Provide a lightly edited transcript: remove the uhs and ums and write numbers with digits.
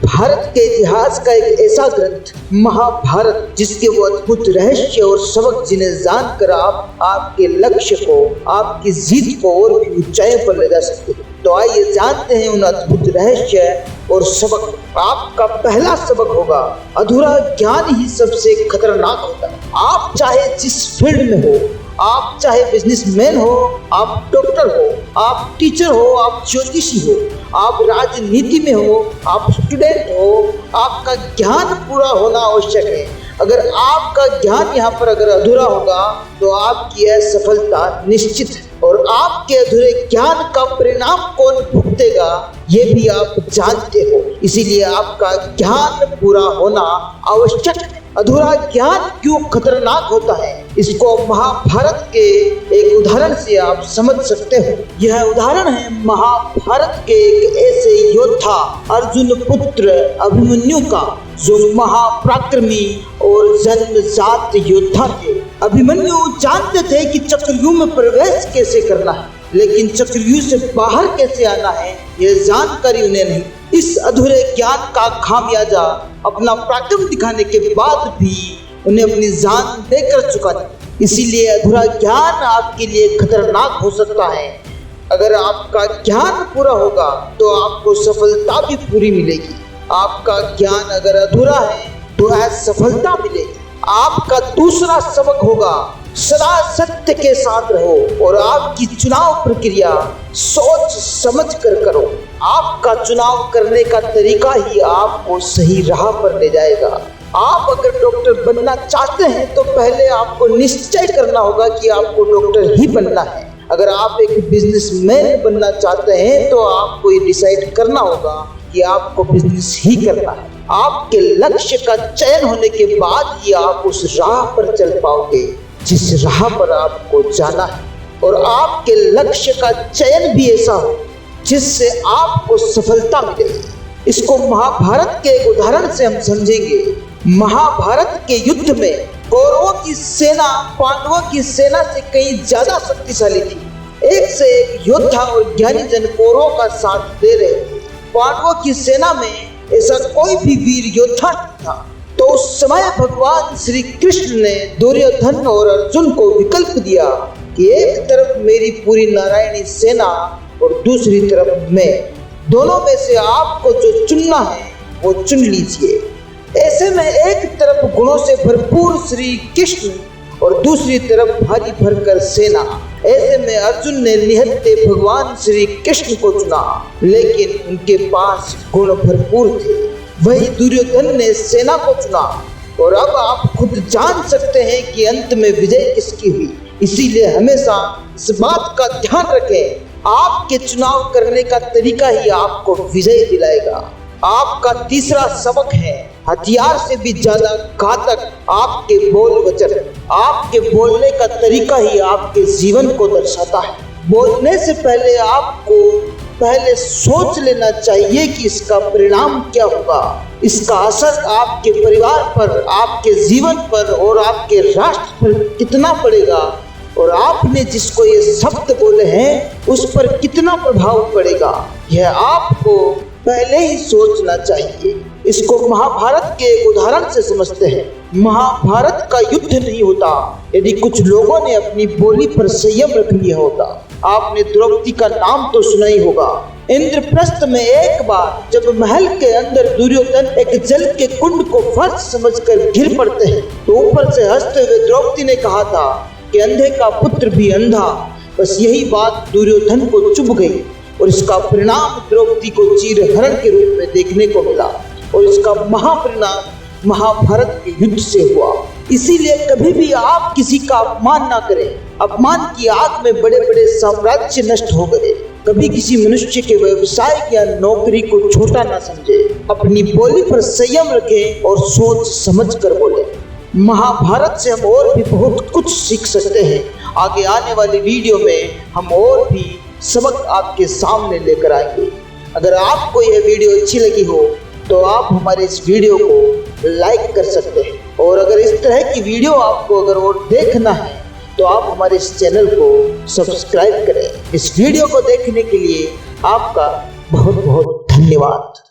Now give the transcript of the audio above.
भारत के इतिहास का एक ऐसा ग्रंथ महाभारत, जिसके वो अद्भुत रहस्य और सबक जिन्हें जानकर आप आपके लक्ष्य को, आपकी जीत को और भी ऊंचाइयों पर ले जा सकते हैं। तो आइए जानते हैं उन अद्भुत रहस्य और सबक। आपका पहला सबक होगा, अधूरा ज्ञान ही सबसे खतरनाक होता है। आप चाहे जिस फील्ड में हो, आप चाहे बिजनेसमैन हो, आप डॉक्टर हो, आप टीचर हो, आप ज्योतिषी हो, आप राजनीति में हो, आप स्टूडेंट हो, आपका ज्ञान पूरा होना आवश्यक है। अगर आपका ज्ञान यहाँ पर अगर अधूरा होगा तो आपकी असफलता निश्चित है। और आपके अधूरे ज्ञान का परिणाम कौन भुगतेगा ये भी आप जानते हो। इसीलिए आपका ज्ञान पूरा होना आवश्यक है। अधूरा ज्ञान क्यों खतरनाक होता है, इसको महाभारत के एक उदाहरण से आप समझ सकते हो। यह उदाहरण है महाभारत के एक ऐसे योद्धा अर्जुन पुत्र अभिमन्यु का, जो महापराक्रमी और जन्मजात योद्धा थे। अभिमन्यु जानते थे कि चक्रव्यूह में प्रवेश कैसे करना है, लेकिन चक्रव्यूह से बाहर कैसे आना है यह जानकारी उन्हें नहीं। इस अधूरे ज्ञान का खामियाजा अपना पराक्रम दिखाने के बाद भी उन्हें अपनी जान देकर चुका था। इसीलिए अधूरा ज्ञान आपके लिए खतरनाक हो सकता है। अगर आपका ज्ञान पूरा होगा तो आपको सफलता भी पूरी मिलेगी। आपका ज्ञान अगर अधूरा है तो असफलता मिलेगी। आपका दूसरा सबक होगा, सदा सत्य के साथ रहो और आपकी चुनाव प्रक्रिया सोच समझ कर करो। आपका चुनाव करने का तरीका ही आपको सही राह पर ले जाएगा। आप अगर डॉक्टर बनना चाहते हैं तो पहले आपको निश्चय करना होगा कि आपको डॉक्टर ही बनना है। अगर आप एक बिजनेसमैन बनना चाहते हैं तो आपको ये डिसाइड करना होगा कि आपको बिजनेस ही करना है। आपके लक्ष्य का चयन होने के बाद ही आप उस राह पर चल पाओगे जिस राह पर आपको जाना है। और आपके लक्ष्य का चयन भी ऐसा हो जिससे आपको सफलता मिले। इसको महाभारत के एक उदाहरण से हम समझेंगे। महाभारत के युद्ध में कौरवों की सेना पांडवों की सेना से कहीं ज्यादा शक्तिशाली थी। एक से एक योद्धा और ज्ञानी जन कौरवों का साथ दे रहे थे। पांडवों की सेना में ऐसा कोई भी वीर योद्धा नहीं था। तो उस समय भगवान श्री कृष्ण ने दुर्योधन और अर्जुन को विकल्प दिया कि एक तरफ मेरी पूरी नारायणी सेना और दूसरी तरफ मैं, दोनों में से आपको जो चुनना है वो चुन लीजिए। ऐसे में एक तरफ गुणों से भरपूर श्री कृष्ण और दूसरी तरफ भारी भरकर सेना। ऐसे में अर्जुन ने निहत्ते भगवान श्री कृष्ण को चुना, लेकिन उनके पास गुण भरपूर थे। वही दुर्योधन ने सेना को चुना। और अब आप खुद जान सकते हैं कि अंत में विजय किसकी हुई। इसीलिए हमेशा इस बात का ध्यान रखें, आपके चुनाव करने का तरीका ही आपको विजय दिलाएगा। आपका तीसरा सबक है, हथियार से भी ज्यादा घातक आपके बोल वचन। आपके बोलने का तरीका ही आपके जीवन को दर्शाता है। बोलने से पहले आपको सोच लेना चाहिए कि इसका परिणाम क्या होगा। इसका असर आपके परिवार पर, आपके जीवन पर और आपके राष्ट्र पर कितना पड़ेगा, और आपने जिसको ये शब्द बोले हैं उस पर कितना प्रभाव पड़ेगा, यह आपको पहले ही सोचना चाहिए। इसको महाभारत के एक उदाहरण से समझते हैं। महाभारत का युद्ध नहीं होता यदि कुछ लोगों ने अपनी बोली पर संयम रख लिया होता। आपने द्रौपदी का नाम तो सुना ही होगा। इंद्रप्रस्थ में एक बार जब महल के अंदर दुर्योधन एक जल के कुंड को फर्श समझकर गिर पड़ते हैं तो ऊपर से हंसते हुए द्रौपदी ने कहा था कि अंधे का पुत्र भी अंधा। बस यही बात दुर्योधन को चुभ गई और इसका परिणाम द्रौपदी को चीरहरण के रूप में देखने को मिला। और इसका महापरिणाम महाभारत के युद्ध से हुआ। इसीलिए कभी भी आप किसी का अपमान ना करें। अपमान की आग में बड़े बड़े साम्राज्य नष्ट हो गए। कभी किसी मनुष्य के व्यवसाय या नौकरी को छोटा ना समझे। अपनी बोली पर संयम रखें और सोच समझ कर बोले। महाभारत से हम और भी बहुत कुछ सीख सकते हैं। आगे आने वाली वीडियो में हम और भी सबक आपके सामने लेकर आएंगे। अगर आपको यह वीडियो अच्छी लगी हो तो आप हमारे इस वीडियो को लाइक कर सकते हैं। और अगर इस तरह की वीडियो आपको अगर और देखना है तो आप हमारे इस चैनल को सब्सक्राइब करें। इस वीडियो को देखने के लिए आपका बहुत बहुत धन्यवाद।